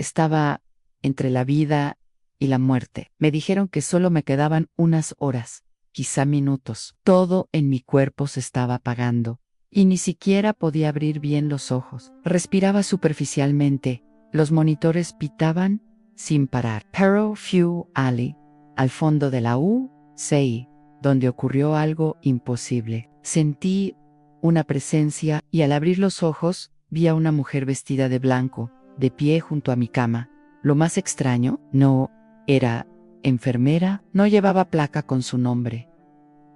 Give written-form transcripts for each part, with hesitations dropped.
Estaba entre la vida y la muerte. Me dijeron que solo me quedaban unas horas, quizá minutos. Todo en mi cuerpo se estaba apagando, y ni siquiera podía abrir bien los ojos. Respiraba superficialmente. Los monitores pitaban sin parar. Pero Few Alley, al fondo de la UCI, donde ocurrió algo imposible. Sentí una presencia y al abrir los ojos vi a una mujer vestida de blanco, de pie junto a mi cama. Lo más extraño, no era enfermera, no llevaba placa con su nombre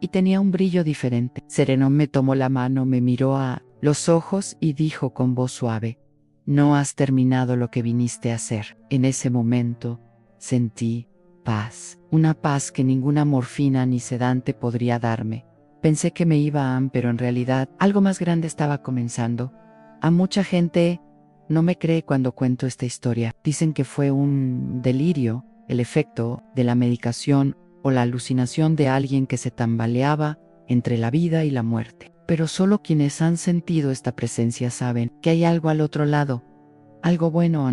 y tenía un brillo diferente. Sereno me tomó la mano, me miró a los ojos y dijo con voz suave: no has terminado lo que viniste a hacer. En ese momento sentí paz, una paz que ninguna morfina ni sedante podría darme. Pensé que me iba a, pero en realidad algo más grande estaba comenzando. A mucha gente no me cree cuando cuento esta historia. Dicen que fue un delirio, el efecto de la medicación o la alucinación de alguien que se tambaleaba entre la vida y la muerte. Pero solo quienes han sentido esta presencia saben que hay algo al otro lado, algo bueno,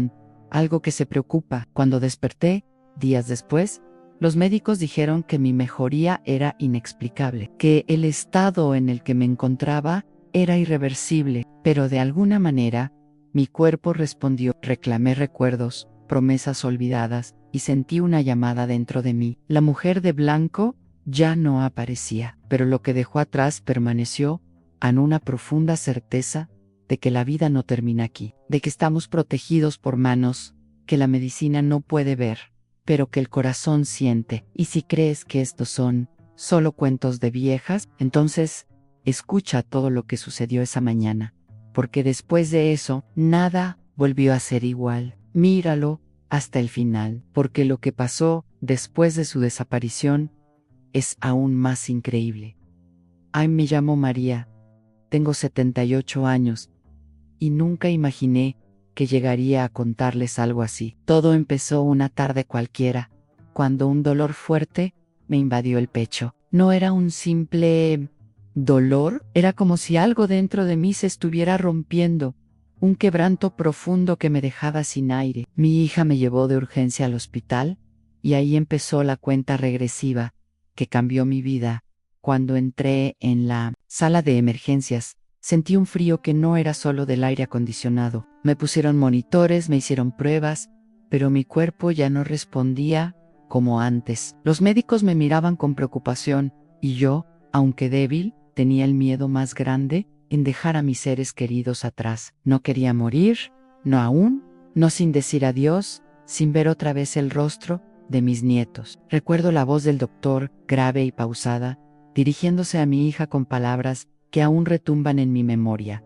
algo que se preocupa. Cuando desperté, días después, los médicos dijeron que mi mejoría era inexplicable, que el estado en el que me encontraba era irreversible, pero de alguna manera, mi cuerpo respondió. Reclamé recuerdos, promesas olvidadas, y sentí una llamada dentro de mí. La mujer de blanco ya no aparecía, pero lo que dejó atrás permaneció en una profunda certeza de que la vida no termina aquí, de que estamos protegidos por manos que la medicina no puede ver, pero que el corazón siente. Y si crees que estos son solo cuentos de viejas, entonces escucha todo lo que sucedió esa mañana, porque después de eso, nada volvió a ser igual. Míralo hasta el final, porque lo que pasó después de su desaparición es aún más increíble. Me llamo María, tengo 78 años, y nunca imaginé que llegaría a contarles algo así. Todo empezó una tarde cualquiera, cuando un dolor fuerte me invadió el pecho. No era un simple dolor, era como si algo dentro de mí se estuviera rompiendo, un quebranto profundo que me dejaba sin aire. Mi hija me llevó de urgencia al hospital, y ahí empezó la cuenta regresiva que cambió mi vida. Cuando entré en la sala de emergencias, sentí un frío que no era solo del aire acondicionado. Me pusieron monitores, me hicieron pruebas, pero mi cuerpo ya no respondía como antes. Los médicos me miraban con preocupación, y yo, aunque débil, tenía el miedo más grande en dejar a mis seres queridos atrás. No quería morir, no aún, no sin decir adiós, sin ver otra vez el rostro de mis nietos. Recuerdo la voz del doctor, grave y pausada, dirigiéndose a mi hija con palabras que aún retumban en mi memoria.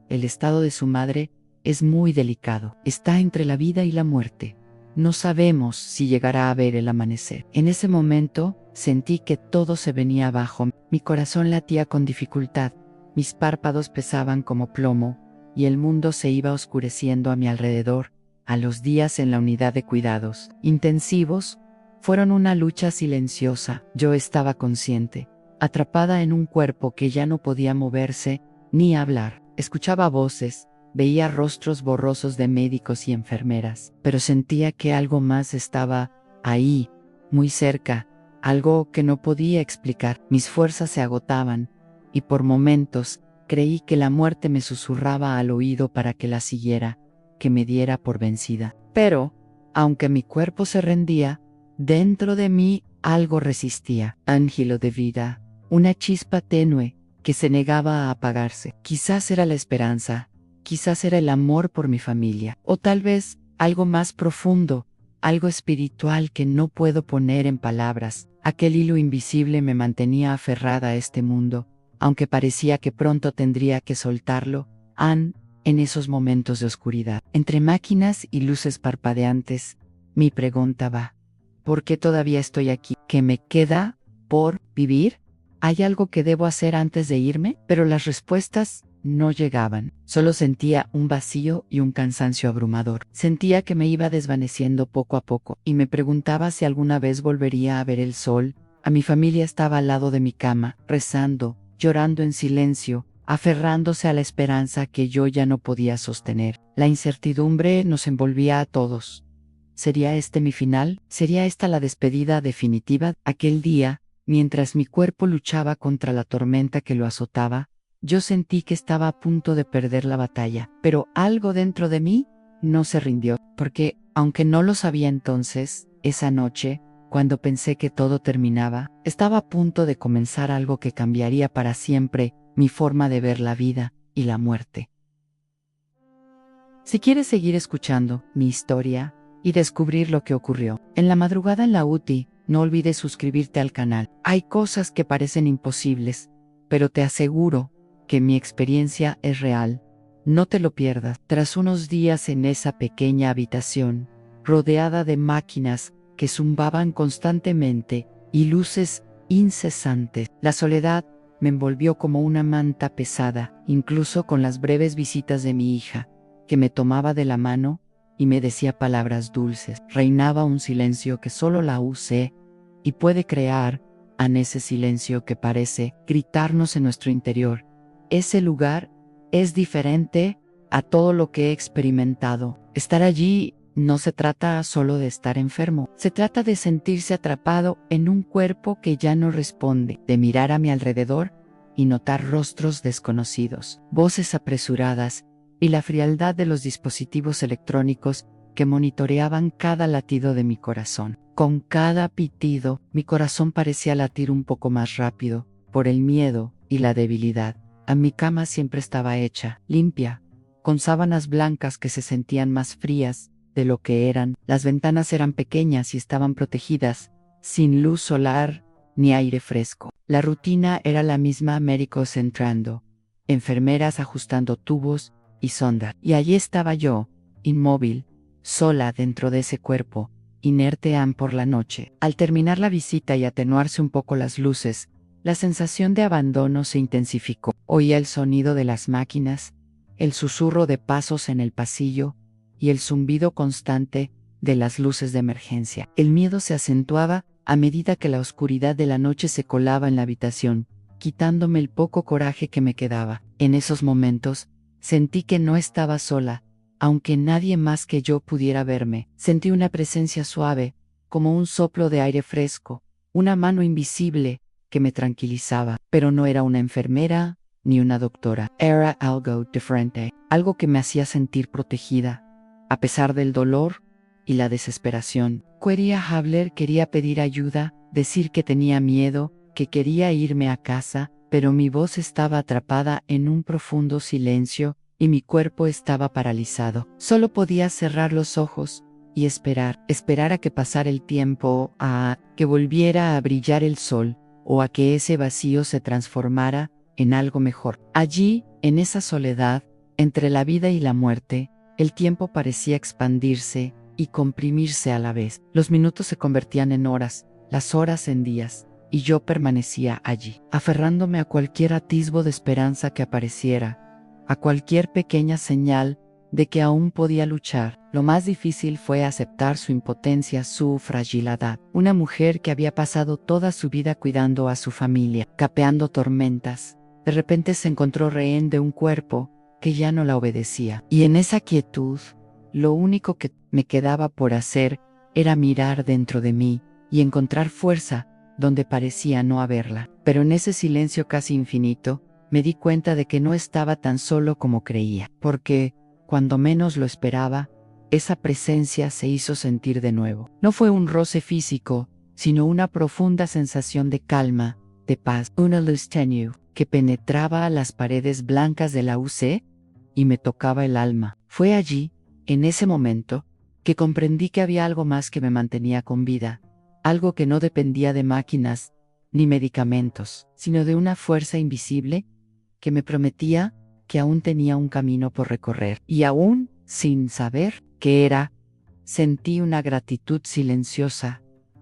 El estado de su madre es muy delicado. Está entre la vida y la muerte. No sabemos si llegará a ver el amanecer. En ese momento, sentí que todo se venía abajo. Mi corazón latía con dificultad, mis párpados pesaban como plomo, y el mundo se iba oscureciendo a mi alrededor. A los días en la unidad de cuidados intensivos fueron una lucha silenciosa. Yo estaba consciente, atrapada en un cuerpo que ya no podía moverse ni hablar. Escuchaba voces, veía rostros borrosos de médicos y enfermeras, pero sentía que algo más estaba ahí, muy cerca, algo que no podía explicar. Mis fuerzas se agotaban, y por momentos creí que la muerte me susurraba al oído para que la siguiera, que me diera por vencida. Pero, aunque mi cuerpo se rendía, dentro de mí algo resistía. Ángelo de vida, una chispa tenue que se negaba a apagarse. Quizás era la esperanza, quizás era el amor por mi familia, o tal vez algo más profundo, algo espiritual que no puedo poner en palabras. Aquel hilo invisible me mantenía aferrada a este mundo, aunque parecía que pronto tendría que soltarlo. En esos momentos de oscuridad, entre máquinas y luces parpadeantes, mi pregunta va: ¿por qué todavía estoy aquí? ¿Qué me queda por vivir? ¿Hay algo que debo hacer antes de irme? Pero las respuestas no llegaban. Solo sentía un vacío y un cansancio abrumador. Sentía que me iba desvaneciendo poco a poco, y me preguntaba si alguna vez volvería a ver el sol. A mi familia estaba al lado de mi cama, rezando, llorando en silencio, aferrándose a la esperanza que yo ya no podía sostener. La incertidumbre nos envolvía a todos. ¿Sería este mi final? ¿Sería esta la despedida definitiva? Aquel día, mientras mi cuerpo luchaba contra la tormenta que lo azotaba, yo sentí que estaba a punto de perder la batalla, pero algo dentro de mí no se rindió, porque, aunque no lo sabía entonces, esa noche, cuando pensé que todo terminaba, estaba a punto de comenzar algo que cambiaría para siempre mi forma de ver la vida y la muerte. Si quieres seguir escuchando mi historia y descubrir lo que ocurrió en la madrugada en la UTI, no olvides suscribirte al canal. Hay cosas que parecen imposibles, pero te aseguro que mi experiencia es real. No te lo pierdas. Tras unos días en esa pequeña habitación, rodeada de máquinas que zumbaban constantemente y luces incesantes, la soledad me envolvió como una manta pesada, incluso con las breves visitas de mi hija, que me tomaba de la mano y me decía palabras dulces. Reinaba un silencio que solo la UC y puede crear, en ese silencio que parece gritarnos en nuestro interior. Ese lugar es diferente a todo lo que he experimentado. Estar allí no se trata solo de estar enfermo, se trata de sentirse atrapado en un cuerpo que ya no responde, de mirar a mi alrededor y notar rostros desconocidos, voces apresuradas y la frialdad de los dispositivos electrónicos que monitoreaban cada latido de mi corazón. Con cada pitido, mi corazón parecía latir un poco más rápido, por el miedo y la debilidad. Mi cama siempre estaba hecha, limpia, con sábanas blancas que se sentían más frías de lo que eran. Las ventanas eran pequeñas y estaban protegidas, sin luz solar ni aire fresco. La rutina era la misma: médicos entrando, enfermeras ajustando tubos y sondas. Y allí estaba yo, inmóvil, sola dentro de ese cuerpo, inerte por la noche. Al terminar la visita y atenuarse un poco las luces, la sensación de abandono se intensificó. Oía el sonido de las máquinas, el susurro de pasos en el pasillo y el zumbido constante de las luces de emergencia. El miedo se acentuaba a medida que la oscuridad de la noche se colaba en la habitación, quitándome el poco coraje que me quedaba. En esos momentos, sentí que no estaba sola, aunque nadie más que yo pudiera verme. Sentí una presencia suave, como un soplo de aire fresco, una mano invisible que me tranquilizaba, pero no era una enfermera ni una doctora. Era algo diferente, algo que me hacía sentir protegida, a pesar del dolor y la desesperación. Quería hablar, quería pedir ayuda, decir que tenía miedo, que quería irme a casa, pero mi voz estaba atrapada en un profundo silencio y mi cuerpo estaba paralizado. Solo podía cerrar los ojos y esperar a que pasara el tiempo, a que volviera a brillar el sol, o a que ese vacío se transformara en algo mejor. Allí, en esa soledad, entre la vida y la muerte, el tiempo parecía expandirse y comprimirse a la vez. Los minutos se convertían en horas, las horas en días, y yo permanecía allí, aferrándome a cualquier atisbo de esperanza que apareciera, a cualquier pequeña señal de que aún podía luchar. Lo más difícil fue aceptar su impotencia, su fragilidad. Una mujer que había pasado toda su vida cuidando a su familia, capeando tormentas, de repente se encontró rehén de un cuerpo que ya no la obedecía. Y en esa quietud, lo único que me quedaba por hacer era mirar dentro de mí y encontrar fuerza donde parecía no haberla. Pero en ese silencio casi infinito, me di cuenta de que no estaba tan solo como creía, porque, cuando menos lo esperaba, esa presencia se hizo sentir de nuevo. No fue un roce físico, sino una profunda sensación de calma, de paz, una luz tenue que penetraba a las paredes blancas de la UC y me tocaba el alma. Fue allí, en ese momento, que comprendí que había algo más que me mantenía con vida, algo que no dependía de máquinas ni medicamentos, sino de una fuerza invisible que me prometía que aún tenía un camino por recorrer. Y aún, sin saber qué era, sentí una gratitud silenciosa,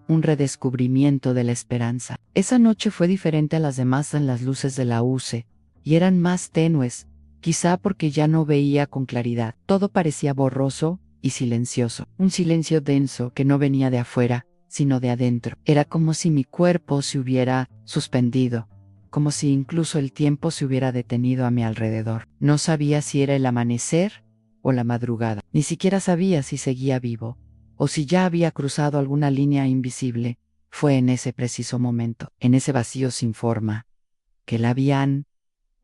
un redescubrimiento de la esperanza. Esa noche fue diferente a las demás en las luces de la UC, y eran más tenues, quizá porque ya no veía con claridad. Todo parecía borroso y silencioso, un silencio denso que no venía de afuera, sino de adentro. Era como si mi cuerpo se hubiera suspendido, como si incluso el tiempo se hubiera detenido a mi alrededor. No sabía si era el amanecer o la madrugada. Ni siquiera sabía si seguía vivo, o si ya había cruzado alguna línea invisible. Fue en ese preciso momento, en ese vacío sin forma, que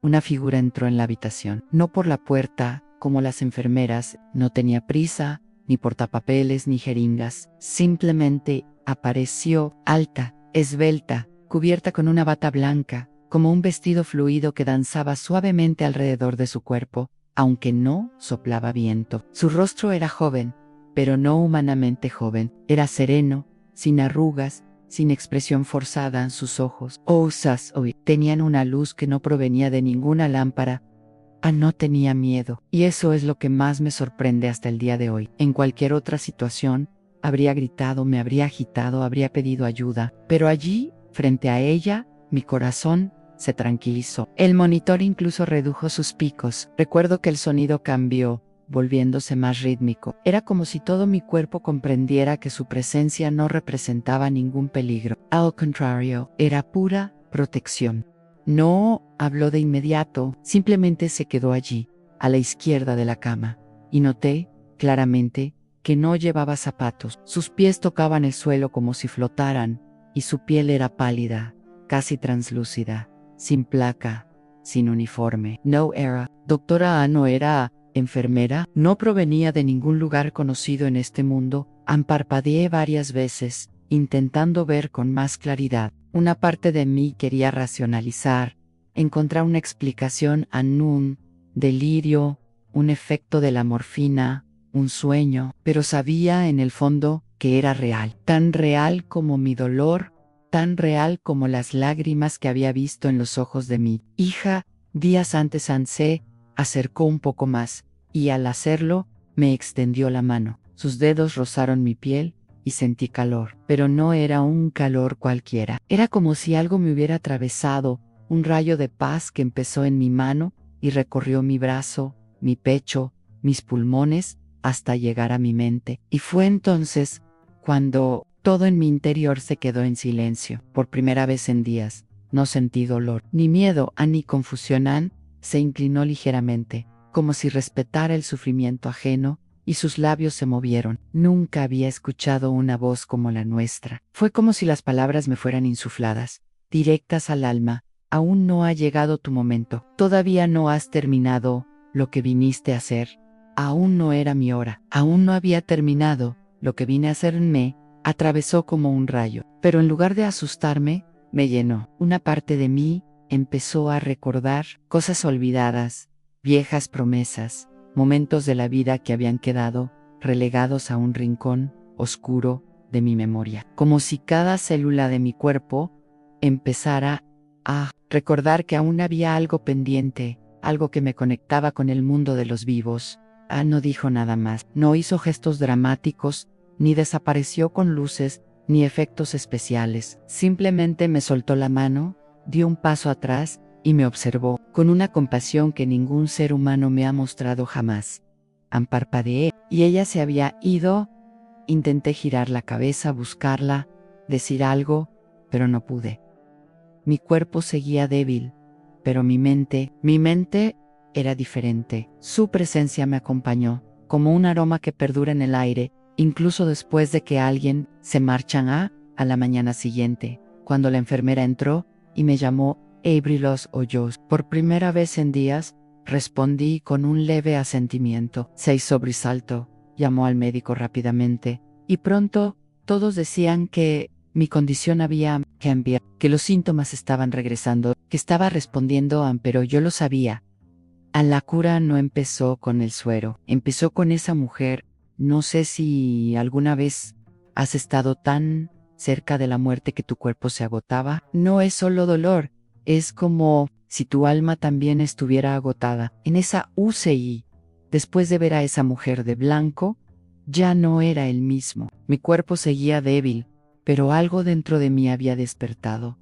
una figura entró en la habitación. No por la puerta, como las enfermeras, no tenía prisa, ni portapapeles, ni jeringas. Simplemente apareció, alta, esbelta, cubierta con una bata blanca, como un vestido fluido que danzaba suavemente alrededor de su cuerpo, aunque no soplaba viento. Su rostro era joven, pero no humanamente joven. Era sereno, sin arrugas, sin expresión forzada en sus ojos. Tenían una luz que no provenía de ninguna lámpara. No tenía miedo, y eso es lo que más me sorprende hasta el día de hoy. En cualquier otra situación, habría gritado, me habría agitado, habría pedido ayuda, pero allí, frente a ella, mi corazón se tranquilizó. El monitor incluso redujo sus picos. Recuerdo que el sonido cambió, volviéndose más rítmico. Era como si todo mi cuerpo comprendiera que su presencia no representaba ningún peligro. Al contrario, era pura protección. No habló de inmediato, simplemente se quedó allí, a la izquierda de la cama, y noté, claramente, que no llevaba zapatos. Sus pies tocaban el suelo como si flotaran, y su piel era pálida, casi translúcida, sin placa, sin uniforme. No era. Doctora A no era enfermera, no provenía de ningún lugar conocido en este mundo. Parpadeé varias veces, intentando ver con más claridad. Una parte de mí quería racionalizar, encontrar una explicación a un delirio, un efecto de la morfina, un sueño, pero sabía en el fondo que era real, tan real como mi dolor, tan real como las lágrimas que había visto en los ojos de mi hija. Días antes se acercó un poco más, y al hacerlo, me extendió la mano. Sus dedos rozaron mi piel, y sentí calor, pero no era un calor cualquiera. Era como si algo me hubiera atravesado, un rayo de paz que empezó en mi mano, y recorrió mi brazo, mi pecho, mis pulmones, hasta llegar a mi mente. Y fue entonces, cuando todo en mi interior se quedó en silencio. Por primera vez en días, no sentí dolor, ni miedo, ni confusión. Se inclinó ligeramente, como si respetara el sufrimiento ajeno, y sus labios se movieron. Nunca había escuchado una voz como la nuestra. Fue como si las palabras me fueran insufladas, directas al alma. Aún no ha llegado tu momento. Todavía no has terminado lo que viniste a hacer. Aún no era mi hora. Aún no había terminado lo que vine a hacer. Me atravesó como un rayo, pero en lugar de asustarme, me llenó. Una parte de mí empezó a recordar cosas olvidadas, viejas promesas, momentos de la vida que habían quedado relegados a un rincón oscuro de mi memoria. Como si cada célula de mi cuerpo empezara a recordar que aún había algo pendiente, algo que me conectaba con el mundo de los vivos. No dijo nada más, no hizo gestos dramáticos, ni desapareció con luces, ni efectos especiales. Simplemente me soltó la mano, dio un paso atrás, y me observó, con una compasión que ningún ser humano me ha mostrado jamás. Parpadeé, y ella se había ido. Intenté girar la cabeza, buscarla, decir algo, pero no pude. Mi cuerpo seguía débil, pero mi mente era diferente. Su presencia me acompañó, como un aroma que perdura en el aire, incluso después de que alguien se marcha. A la mañana siguiente, cuando la enfermera entró y me llamó Abrilos Hoyos. Por primera vez en días, respondí con un leve asentimiento. Se sobresaltó, llamó al médico rápidamente, y pronto todos decían que mi condición había cambiado, que los síntomas estaban regresando, que estaba respondiendo, pero yo lo sabía. La cura no empezó con el suero, empezó con esa mujer. No sé si alguna vez has estado tan cerca de la muerte que tu cuerpo se agotaba. No es solo dolor, es como si tu alma también estuviera agotada. En esa UCI, después de ver a esa mujer de blanco, ya no era el mismo. Mi cuerpo seguía débil, pero algo dentro de mí había despertado.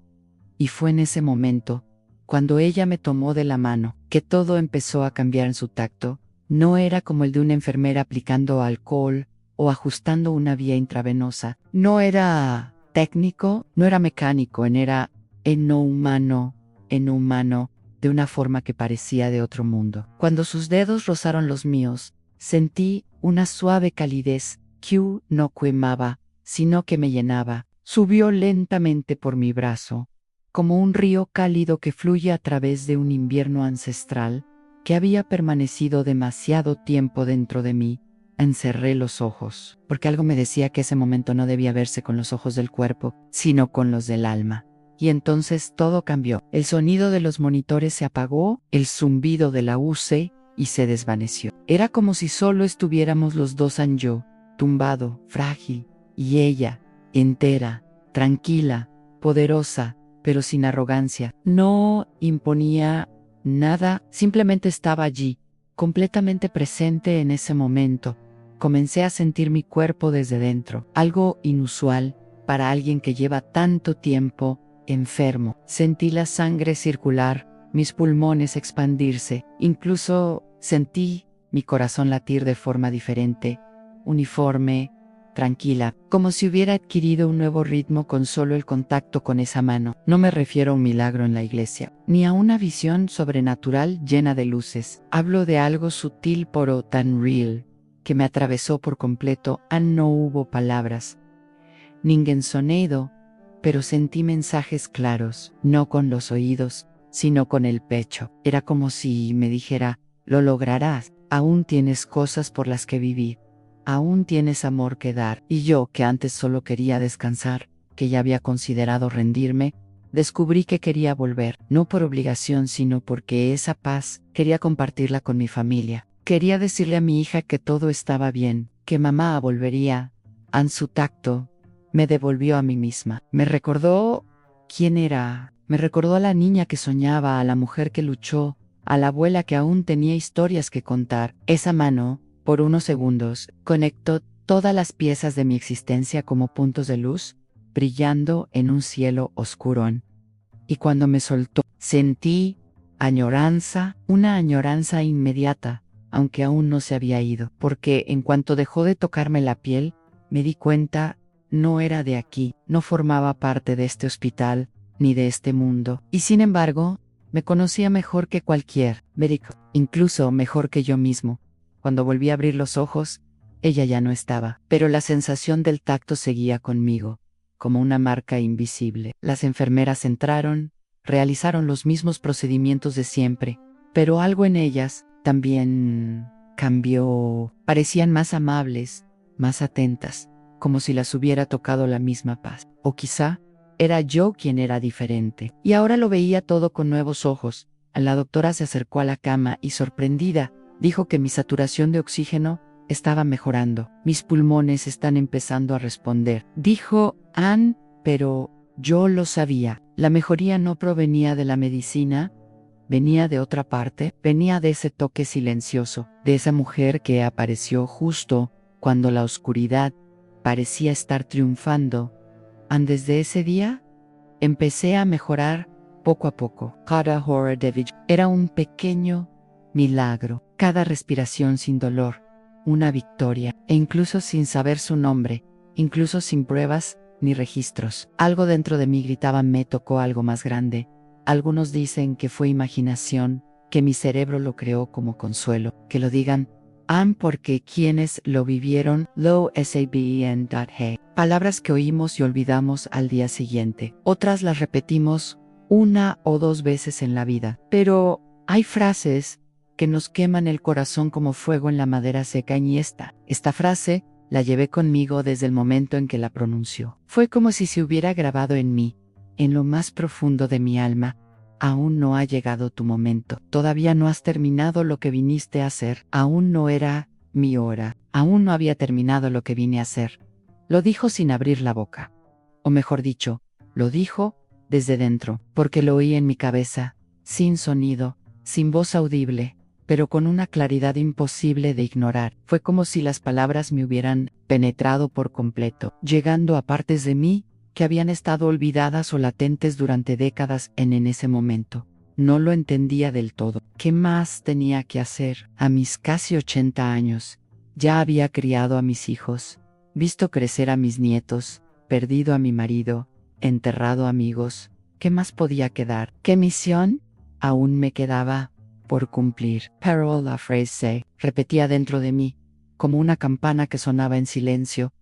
Y fue en ese momento, cuando ella me tomó de la mano, que todo empezó a cambiar en su tacto. No era como el de una enfermera aplicando alcohol o ajustando una vía intravenosa. No era técnico, no era mecánico, era no humano, en humano de una forma que parecía de otro mundo. Cuando sus dedos rozaron los míos, sentí una suave calidez que no quemaba, sino que me llenaba. Subió lentamente por mi brazo, como un río cálido que fluye a través de un invierno ancestral que había permanecido demasiado tiempo dentro de mí. Encerré los ojos, porque algo me decía que ese momento no debía verse con los ojos del cuerpo, sino con los del alma. Y entonces todo cambió. El sonido de los monitores se apagó, el zumbido de la UC y se desvaneció. Era como si solo estuviéramos los dos en yo, tumbado, frágil, y ella, entera, tranquila, poderosa, pero sin arrogancia. No imponía nada, simplemente estaba allí, completamente presente en ese momento. Comencé a sentir mi cuerpo desde dentro, algo inusual para alguien que lleva tanto tiempo enfermo. Sentí la sangre circular, mis pulmones expandirse, incluso sentí mi corazón latir de forma diferente, uniforme, tranquila, como si hubiera adquirido un nuevo ritmo con solo el contacto con esa mano. No me refiero a un milagro en la iglesia, ni a una visión sobrenatural llena de luces. Hablo de algo sutil pero tan real, que me atravesó por completo. No hubo palabras, ningún sonido, pero sentí mensajes claros, no con los oídos, sino con el pecho. Era como si me dijera, lo lograrás, aún tienes cosas por las que vivir, aún tienes amor que dar. Y yo, que antes solo quería descansar, que ya había considerado rendirme, descubrí que quería volver, no por obligación, sino porque esa paz quería compartirla con mi familia. Quería decirle a mi hija que todo estaba bien, que mamá volvería. En su tacto me devolvió a mí misma. Me recordó quién era. Me recordó a la niña que soñaba, a la mujer que luchó, a la abuela que aún tenía historias que contar. Esa mano, por unos segundos, conectó todas las piezas de mi existencia como puntos de luz, brillando en un cielo oscurón. Y cuando me soltó, sentí añoranza, una añoranza inmediata, aunque aún no se había ido, porque en cuanto dejó de tocarme la piel, me di cuenta, no era de aquí, no formaba parte de este hospital, ni de este mundo, y sin embargo, me conocía mejor que cualquier médico, incluso mejor que yo mismo. Cuando volví a abrir los ojos, ella ya no estaba, pero la sensación del tacto seguía conmigo, como una marca invisible. Las enfermeras entraron, realizaron los mismos procedimientos de siempre, pero algo en ellas también cambió. Parecían más amables, más atentas, como si las hubiera tocado la misma paz. O quizá era yo quien era diferente. Y ahora lo veía todo con nuevos ojos. La doctora se acercó a la cama y, sorprendida, dijo que mi saturación de oxígeno estaba mejorando. Mis pulmones están empezando a responder. Dijo Ann, pero yo lo sabía. La mejoría no provenía de la medicina, venía de otra parte, venía de ese toque silencioso, de esa mujer que apareció justo cuando la oscuridad parecía estar triunfando. Desde ese día, empecé a mejorar poco a poco. Cada hora de vida era un pequeño milagro, cada respiración sin dolor, una victoria, e incluso sin saber su nombre, incluso sin pruebas ni registros. Algo dentro de mí gritaba: me tocó algo más grande. Algunos dicen que fue imaginación, que mi cerebro lo creó como consuelo, que lo digan porque quienes lo vivieron lo saben. Palabras que oímos y olvidamos al día siguiente. Otras las repetimos una o dos veces en la vida. Pero hay frases que nos queman el corazón como fuego en la madera seca, y esta frase la llevé conmigo desde el momento en que la pronunció. Fue como si se hubiera grabado en mí, en lo más profundo de mi alma. Aún no ha llegado tu momento. Todavía no has terminado lo que viniste a hacer. Aún no era mi hora. Aún no había terminado lo que vine a hacer. Lo dijo sin abrir la boca. O mejor dicho, lo dijo desde dentro, porque lo oí en mi cabeza, sin sonido, sin voz audible, pero con una claridad imposible de ignorar. Fue como si las palabras me hubieran penetrado por completo, llegando a partes de mí que habían estado olvidadas o latentes durante décadas en ese momento. No lo entendía del todo. ¿Qué más tenía que hacer? A mis casi 80 años, ya había criado a mis hijos, visto crecer a mis nietos, perdido a mi marido, enterrado amigos, ¿Qué más podía quedar? ¿Qué misión aún me quedaba por cumplir? Parole la frase, repetía dentro de mí, como una campana que sonaba en silencio.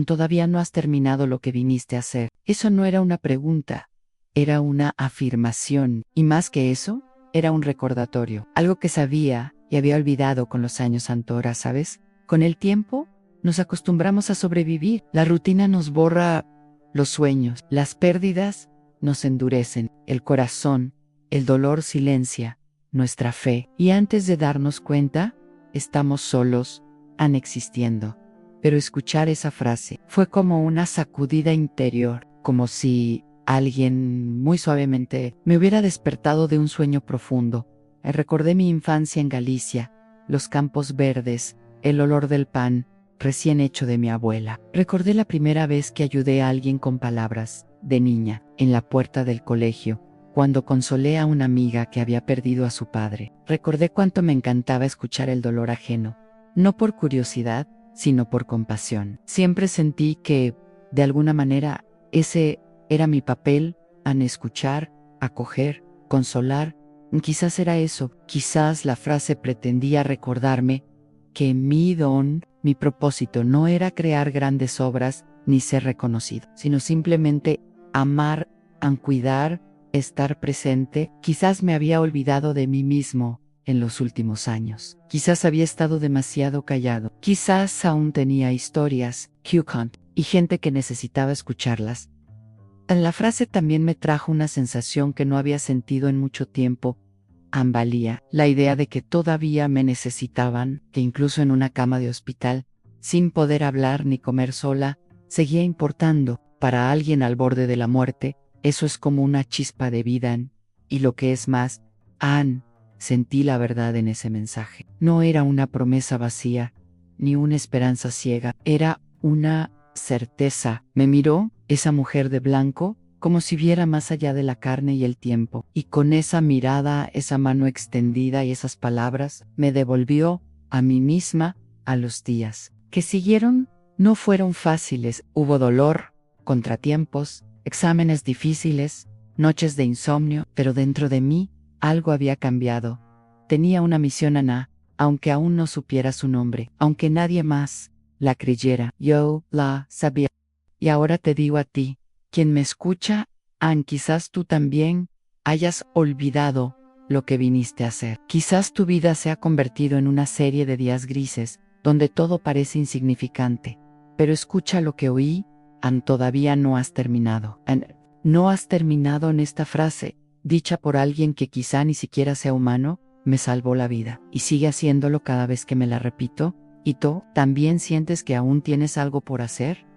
Todavía no has terminado lo que viniste a hacer. Eso no era una pregunta, era una afirmación. Y más que eso, era un recordatorio. Algo que sabía y había olvidado con los años Antora, ¿sabes? Con el tiempo, nos acostumbramos a sobrevivir. La rutina nos borra los sueños. Las pérdidas nos endurecen. El corazón, el dolor silencia nuestra fe. Y antes de darnos cuenta, estamos solos, existiendo. Pero escuchar esa frase fue como una sacudida interior, como si alguien muy suavemente me hubiera despertado de un sueño profundo. Recordé mi infancia en Galicia, los campos verdes, el olor del pan recién hecho de mi abuela. Recordé la primera vez que ayudé a alguien con palabras, de niña, en la puerta del colegio, cuando consolé a una amiga que había perdido a su padre. Recordé cuánto me encantaba escuchar el dolor ajeno, no por curiosidad, sino por compasión. Siempre sentí que, de alguna manera, ese era mi papel, escuchar, acoger, consolar. Quizás era eso, quizás la frase pretendía recordarme que mi don, mi propósito no era crear grandes obras ni ser reconocido, sino simplemente amar, cuidar, estar presente. Quizás me había olvidado de mí mismo en los últimos años. Quizás había estado demasiado callado. Quizás aún tenía historias, y gente que necesitaba escucharlas. La frase también me trajo una sensación que no había sentido en mucho tiempo. Valía la idea de que todavía me necesitaban, que incluso en una cama de hospital, sin poder hablar ni comer sola, seguía importando. Para alguien al borde de la muerte, eso es como una chispa de vida. Y lo que es más, sentí la verdad en ese mensaje. No era una promesa vacía, ni una esperanza ciega, era una certeza. Me miró, esa mujer de blanco, como si viera más allá de la carne y el tiempo, y con esa mirada, esa mano extendida y esas palabras, me devolvió a mí misma, a los días que siguieron. No fueron fáciles, hubo dolor, contratiempos, exámenes difíciles, noches de insomnio, pero dentro de mí, algo había cambiado. Tenía una misión, Ana, aunque aún no supiera su nombre, aunque nadie más la creyera. Yo la sabía. Y ahora te digo a ti, quien me escucha, quizás tú también hayas olvidado lo que viniste a hacer. Quizás tu vida se ha convertido en una serie de días grises, donde todo parece insignificante. Pero escucha lo que oí, todavía no has terminado. No has terminado. En esta frase, dicha por alguien que quizá ni siquiera sea humano, me salvó la vida. Y sigue haciéndolo cada vez que me la repito. ¿Y tú también sientes que aún tienes algo por hacer?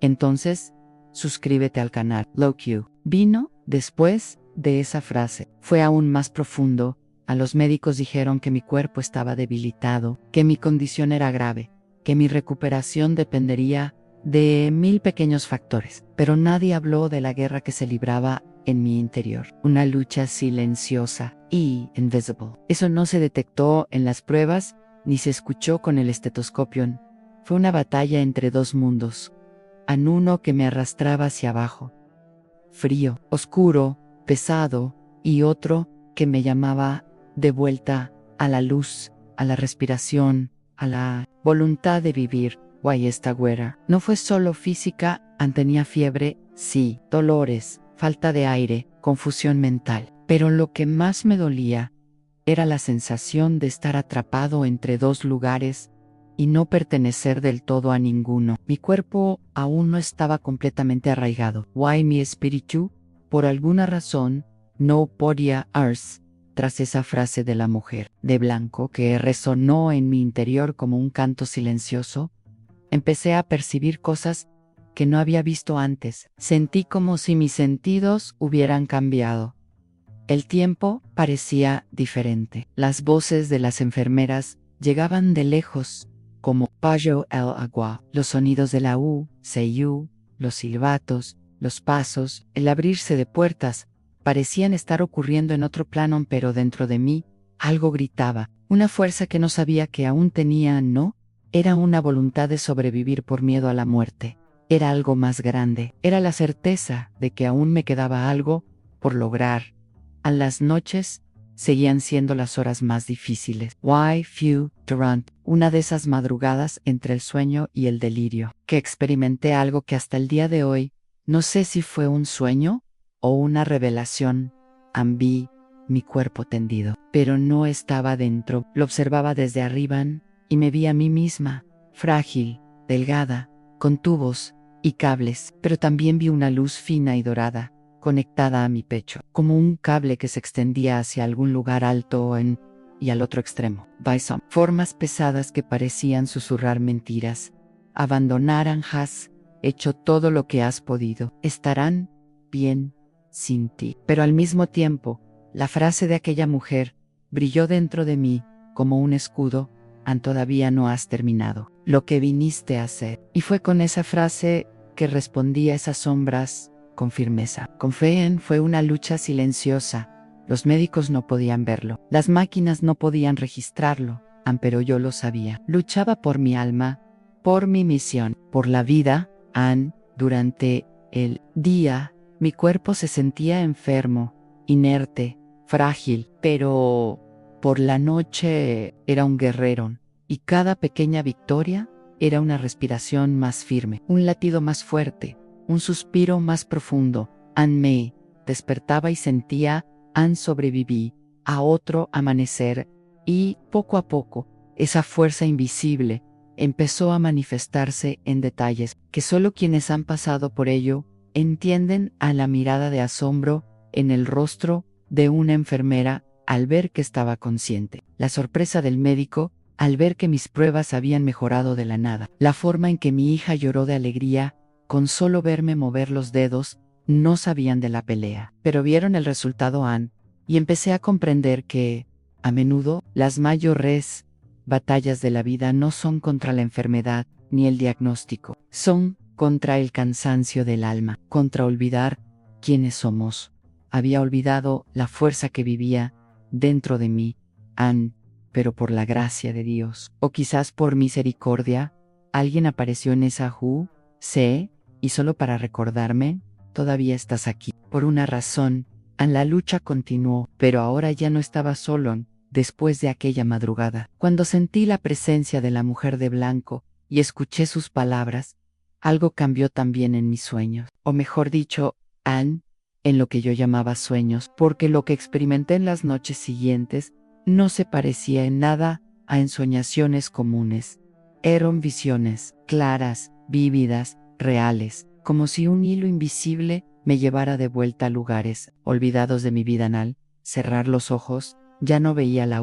Entonces, suscríbete al canal. Lo que vino después de esa frase fue aún más profundo. A los médicos dijeron que mi cuerpo estaba debilitado, que mi condición era grave, que mi recuperación dependería de 1000 pequeños factores. Pero nadie habló de la guerra que se libraba en mi interior. Una lucha silenciosa y invisible. Eso no se detectó en las pruebas, ni se escuchó con el estetoscopio. Fue una batalla entre dos mundos. Uno que me arrastraba hacia abajo, frío, oscuro, pesado, y otro que me llamaba de vuelta a la luz, a la respiración, a la voluntad de vivir. Guay, esta güera no fue solo física, tenía fiebre, sí, dolores, falta de aire, confusión mental. Pero lo que más me dolía era la sensación de estar atrapado entre dos lugares y no pertenecer del todo a ninguno. Mi cuerpo aún no estaba completamente arraigado. Why mi espíritu, por alguna razón, no podía ars. Tras esa frase de la mujer de blanco que resonó en mi interior como un canto silencioso, empecé a percibir cosas que no había visto antes. Sentí como si mis sentidos hubieran cambiado. El tiempo parecía diferente. Las voces de las enfermeras llegaban de lejos, como Pajo el agua, los sonidos de la CU, los silbatos, los pasos, el abrirse de puertas, parecían estar ocurriendo en otro plano, pero dentro de mí, algo gritaba, una fuerza que no sabía que aún tenía, ¿no? Era una voluntad de sobrevivir por miedo a la muerte. Era algo más grande, era la certeza de que aún me quedaba algo por lograr. A las noches seguían siendo las horas más difíciles. Why few Durant, una de esas madrugadas entre el sueño y el delirio, que experimenté algo que hasta el día de hoy no sé si fue un sueño o una revelación. Vi mi cuerpo tendido, pero no estaba dentro. Lo observaba desde arriba y me vi a mí misma, frágil, delgada, con tubos y cables, pero también vi una luz fina y dorada, conectada a mi pecho, como un cable que se extendía hacia algún lugar alto y al otro extremo. Bison, formas pesadas que parecían susurrar mentiras. Abandonarán, has hecho todo lo que has podido. Estarán bien sin ti. Pero al mismo tiempo, la frase de aquella mujer brilló dentro de mí como un escudo. Todavía no has terminado lo que viniste a hacer. Y fue con esa frase que respondí a esas sombras con firmeza. Con fe fue una lucha silenciosa. Los médicos no podían verlo. Las máquinas no podían registrarlo. Pero yo lo sabía. Luchaba por mi alma, por mi misión, por la vida. Durante el día, mi cuerpo se sentía enfermo, inerte, frágil, pero por la noche era un guerrero, y cada pequeña victoria era una respiración más firme, un latido más fuerte, un suspiro más profundo. Me despertaba y sentía, sobreviví a otro amanecer, y poco a poco, esa fuerza invisible empezó a manifestarse en detalles que solo quienes han pasado por ello entienden. A la mirada de asombro en el rostro de una enfermera al ver que estaba consciente, la sorpresa del médico al ver que mis pruebas habían mejorado de la nada, la forma en que mi hija lloró de alegría con solo verme mover los dedos. No sabían de la pelea, pero vieron el resultado y empecé a comprender que, a menudo, las mayores batallas de la vida no son contra la enfermedad ni el diagnóstico, son contra el cansancio del alma, contra olvidar quiénes somos. Había olvidado la fuerza que vivía dentro de mí, pero por la gracia de Dios, o quizás por misericordia, alguien apareció en esa y solo para recordarme, todavía estás aquí. Por una razón, la lucha continuó, pero ahora ya no estaba solo. Después de aquella madrugada, cuando sentí la presencia de la mujer de blanco y escuché sus palabras, algo cambió también en mis sueños, o mejor dicho, en lo que yo llamaba sueños, porque lo que experimenté en las noches siguientes no se parecía en nada a ensoñaciones comunes. Eran visiones claras, vívidas, reales, como si un hilo invisible me llevara de vuelta a lugares olvidados de mi vida. Al cerrar los ojos, ya no veía la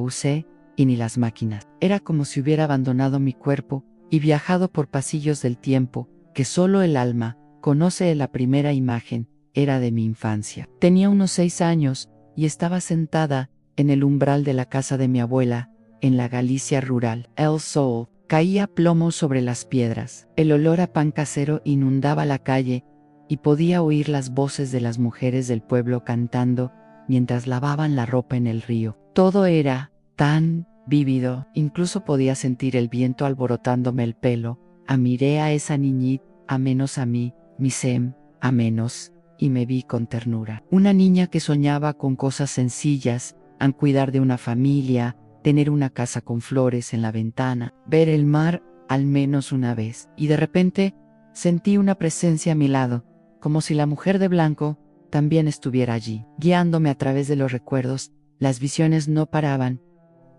y ni las máquinas. Era como si hubiera abandonado mi cuerpo y viajado por pasillos del tiempo que solo el alma conoce. La primera imagen era de mi infancia. Tenía unos 6 años y estaba sentada en el umbral de la casa de mi abuela, en la Galicia rural. El sol caía a plomo sobre las piedras. El olor a pan casero inundaba la calle y podía oír las voces de las mujeres del pueblo cantando mientras lavaban la ropa en el río. Todo era tan vívido, incluso podía sentir el viento alborotándome el pelo. Miré a esa niñita, a menos a mí, mi sem, a menos, y me vi con ternura. Una niña que soñaba con cosas sencillas, cuidar de una familia, tener una casa con flores en la ventana, ver el mar al menos una vez. Y de repente sentí una presencia a mi lado, como si la mujer de blanco también estuviera allí, guiándome a través de los recuerdos. Las visiones no paraban.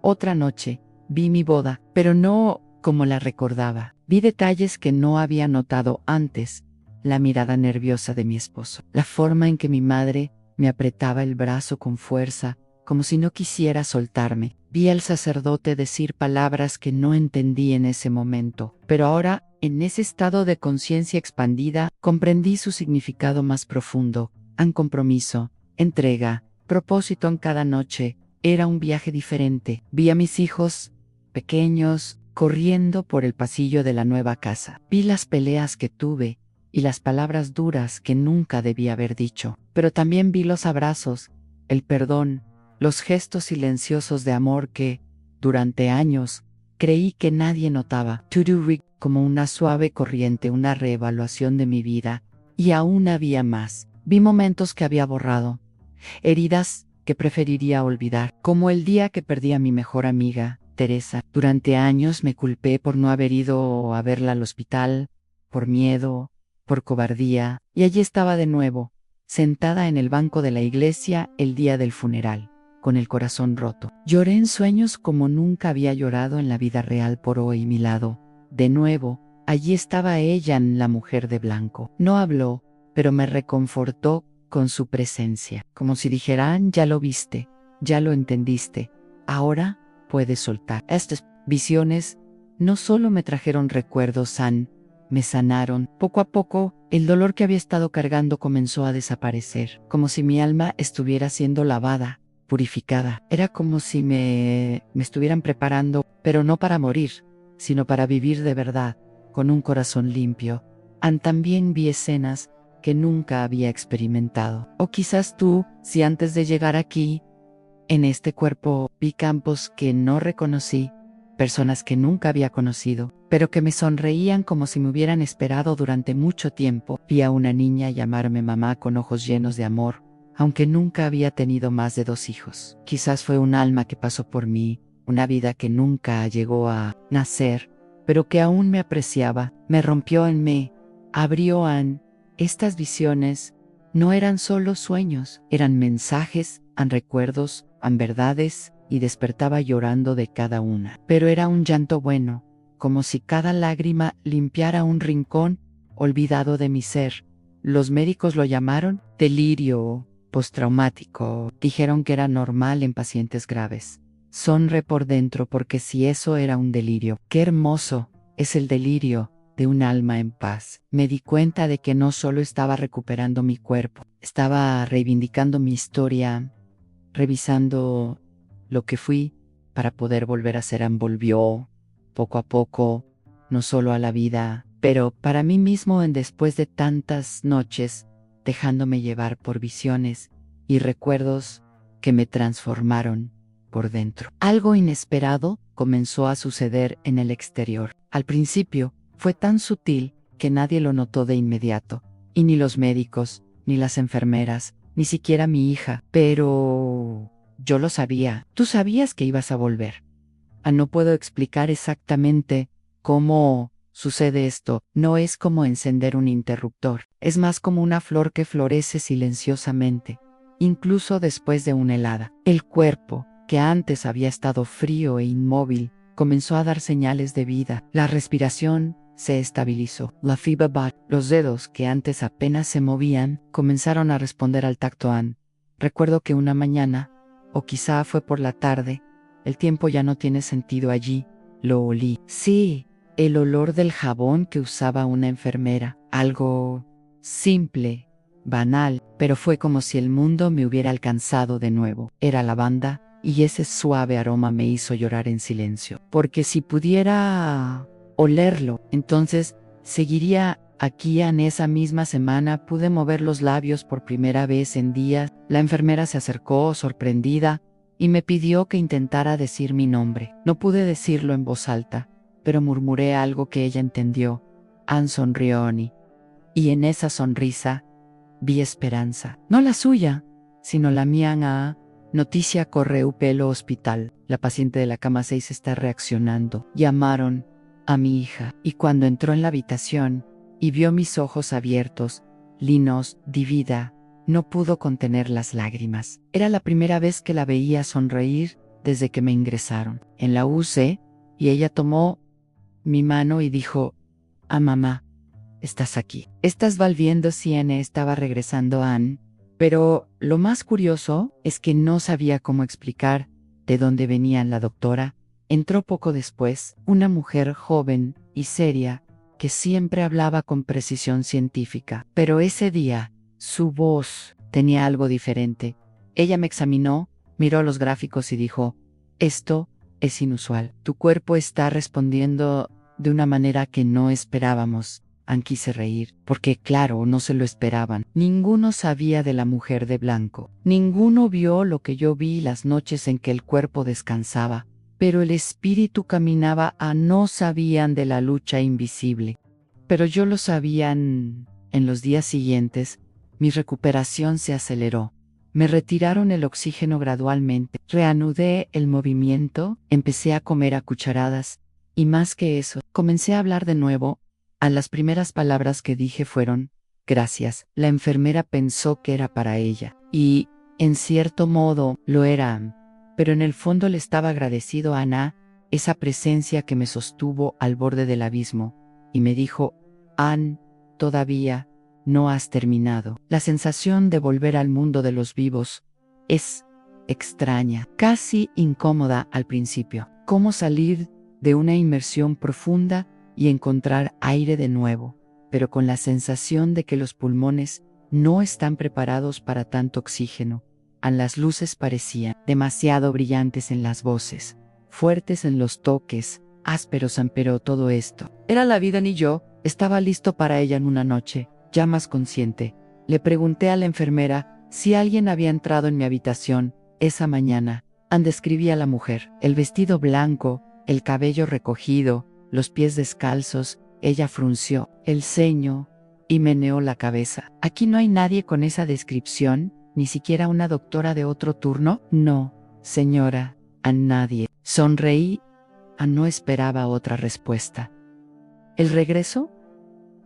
Otra noche, vi mi boda, pero no como la recordaba. Vi detalles que no había notado antes. La mirada nerviosa de mi esposo, la forma en que mi madre me apretaba el brazo con fuerza, como si no quisiera soltarme. Vi al sacerdote decir palabras que no entendí en ese momento, pero ahora, en ese estado de conciencia expandida, comprendí su significado más profundo. Compromiso, entrega, propósito. En cada noche era un viaje diferente. Vi a mis hijos, pequeños, corriendo por el pasillo de la nueva casa. Vi las peleas que tuve y las palabras duras que nunca debí haber dicho. Pero también vi los abrazos, el perdón, los gestos silenciosos de amor que, durante años, creí que nadie notaba. Como una suave corriente, una reevaluación de mi vida, y aún había más. Vi momentos que había borrado, heridas que preferiría olvidar, como el día que perdí a mi mejor amiga, Teresa. Durante años me culpé por no haber ido a verla al hospital, por miedo, por cobardía, y allí estaba de nuevo, sentada en el banco de la iglesia el día del funeral, con el corazón roto. Lloré en sueños como nunca había llorado en la vida real por hoy mi lado. De nuevo, allí estaba ella, la mujer de blanco. No habló, pero me reconfortó con su presencia, como si dijeran, ya lo viste, ya lo entendiste, ahora puedes soltar. Estas visiones no solo me trajeron recuerdos, me sanaron. Poco a poco, el dolor que había estado cargando comenzó a desaparecer, como si mi alma estuviera siendo lavada, purificada. Era como si me estuvieran preparando, pero no para morir, sino para vivir de verdad, con un corazón limpio. También vi escenas que nunca había experimentado. O quizás tú, si antes de llegar aquí, en este cuerpo, vi campos que no reconocí, personas que nunca había conocido, pero que me sonreían como si me hubieran esperado durante mucho tiempo. Vi a una niña llamarme mamá con ojos llenos de amor, aunque nunca había tenido más de 2 hijos. Quizás fue un alma que pasó por mí, una vida que nunca llegó a nacer, pero que aún me apreciaba, me rompió en mí, abrió estas visiones. No eran solo sueños, eran mensajes, recuerdos, verdades, y despertaba llorando de cada una. Pero era un llanto bueno, como si cada lágrima limpiara un rincón olvidado de mi ser. Los médicos lo llamaron delirio postraumático. Dijeron que era normal en pacientes graves. Sonré por dentro porque si eso era un delirio, qué hermoso es el delirio de un alma en paz. Me di cuenta de que no solo estaba recuperando mi cuerpo, estaba reivindicando mi historia, revisando lo que fui para poder volver a ser. Volvió poco a poco, no solo a la vida, pero para mí mismo después de tantas noches, dejándome llevar por visiones y recuerdos que me transformaron por dentro. Algo inesperado comenzó a suceder en el exterior. Al principio, fue tan sutil que nadie lo notó de inmediato, y ni los médicos, ni las enfermeras, ni siquiera mi hija. Pero yo lo sabía. Tú sabías que ibas a volver. No puedo explicar exactamente cómo sucede esto. No es como encender un interruptor. Es más como una flor que florece silenciosamente, incluso después de una helada. El cuerpo, que antes había estado frío e inmóvil, comenzó a dar señales de vida. La respiración se estabilizó. La fibra bajó. Los dedos, que antes apenas se movían, comenzaron a responder al tacto. Recuerdo que una mañana, o quizá fue por la tarde, el tiempo ya no tiene sentido allí, lo olí. Sí, el olor del jabón que usaba una enfermera. Algo simple, banal, pero fue como si el mundo me hubiera alcanzado de nuevo. Era lavanda, y ese suave aroma me hizo llorar en silencio. Porque si pudiera olerlo, entonces seguiría aquí. En esa misma semana pude mover los labios por primera vez en días. La enfermera se acercó, sorprendida, y me pidió que intentara decir mi nombre. No pude decirlo en voz alta, pero murmuré algo que ella entendió. Sonrió, y en esa sonrisa vi esperanza. No la suya, sino la mía. Noticia correu pelo hospital. La paciente de la cama 6 está reaccionando. Llamaron a mi hija, y cuando entró en la habitación y vio mis ojos abiertos, linos, divida, no pudo contener las lágrimas. Era la primera vez que la veía sonreír desde que me ingresaron. En la UCI, y ella tomó mi mano y dijo: mamá, estás aquí. Estás volviendo. Si estaba regresando pero lo más curioso es que no sabía cómo explicar de dónde venían. La doctora entró poco después, una mujer joven y seria que siempre hablaba con precisión científica. Pero ese día, su voz tenía algo diferente. Ella me examinó, miró los gráficos y dijo: esto es inusual. Tu cuerpo está respondiendo de una manera que no esperábamos. Quise reír, porque claro, no se lo esperaban. Ninguno sabía de la mujer de blanco. Ninguno vio lo que yo vi las noches en que el cuerpo descansaba, pero el espíritu caminaba. No sabían de la lucha invisible. Pero yo lo sabían. En los días siguientes, mi recuperación se aceleró. Me retiraron el oxígeno gradualmente. Reanudé el movimiento, empecé a comer a cucharadas, y más que eso, comencé a hablar de nuevo. A las primeras palabras que dije fueron, gracias. La enfermera pensó que era para ella, y, en cierto modo, lo era. Pero en el fondo le estaba agradecido a Ana, esa presencia que me sostuvo al borde del abismo, y me dijo, Anne, todavía no has terminado. La sensación de volver al mundo de los vivos es extraña, casi incómoda al principio. ¿Cómo salir de una inmersión profunda y encontrar aire de nuevo, pero con la sensación de que los pulmones no están preparados para tanto oxígeno? Las luces parecían demasiado brillantes en las voces, fuertes en los toques, ásperos, pero todo esto era la vida ni yo estaba listo para ella. En una noche, ya más consciente, le pregunté a la enfermera si alguien había entrado en mi habitación esa mañana. Anne describía a la mujer, el vestido blanco, el cabello recogido, los pies descalzos. Ella frunció el ceño y meneó la cabeza. ¿Aquí no hay nadie con esa descripción? ¿Ni siquiera una doctora de otro turno? No, señora, a nadie. Sonreí. No esperaba otra respuesta. ¿El regreso?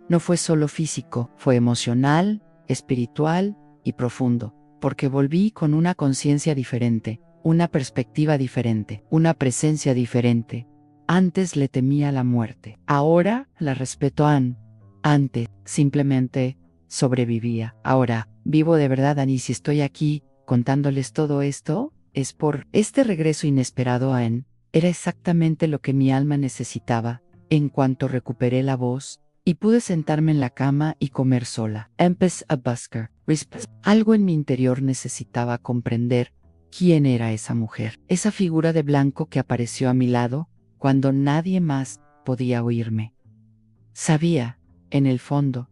No fue solo físico, fue emocional, espiritual y profundo, porque volví con una conciencia diferente, una perspectiva diferente, una presencia diferente. Antes le temía la muerte, ahora la respeto a Anne. Antes, simplemente, sobrevivía. Ahora, vivo de verdad, Anne, y si estoy aquí, contándoles todo esto, es por este regreso inesperado a Anne. Era exactamente lo que mi alma necesitaba. En cuanto recuperé la voz, y pude sentarme en la cama y comer sola. Empecé a buscar respuestas. Algo en mi interior necesitaba comprender quién era esa mujer, esa figura de blanco que apareció a mi lado cuando nadie más podía oírme. Sabía, en el fondo,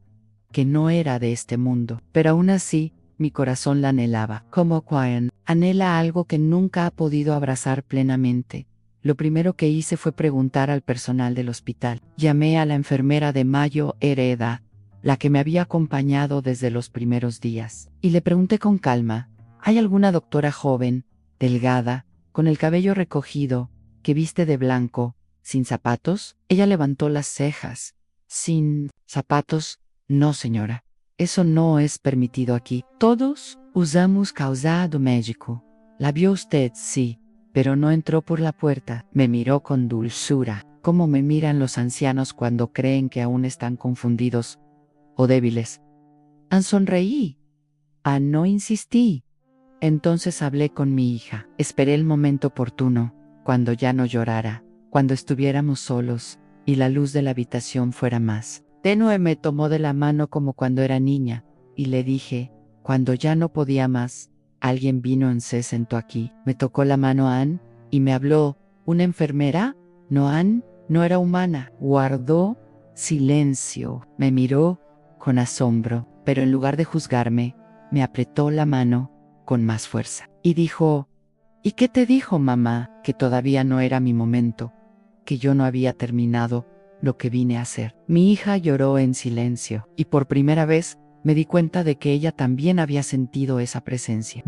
que no era de este mundo, pero aún así, mi corazón la anhelaba. Como Quian anhela algo que nunca ha podido abrazar plenamente. Lo primero que hice fue preguntar al personal del hospital. Llamé a la enfermera de Mayo Hereda, la que me había acompañado desde los primeros días, y le pregunté con calma, ¿hay alguna doctora joven, delgada, con el cabello recogido, que viste de blanco, sin zapatos? Ella levantó las cejas. ¿Sin zapatos? No, señora. Eso no es permitido aquí. Todos usamos calzado médico. La vio usted, sí, pero no entró por la puerta. Me miró con dulzura, como me miran los ancianos cuando creen que aún están confundidos o débiles. Sonreí. No insistí. Entonces hablé con mi hija. Esperé el momento oportuno, cuando ya no llorara, cuando estuviéramos solos, y la luz de la habitación fuera más tenue. Me tomó de la mano como cuando era niña, y le dije, cuando ya no podía más, alguien vino se sentó aquí. Me tocó la mano Anne, y me habló. ¿Una enfermera? No, Anne no era humana. Guardó silencio. Me miró con asombro, pero en lugar de juzgarme, me apretó la mano con más fuerza, y dijo, ¿y qué te dijo, mamá? Que todavía no era mi momento, que yo no había terminado lo que vine a hacer. Mi hija lloró en silencio, y por primera vez me di cuenta de que ella también había sentido esa presencia.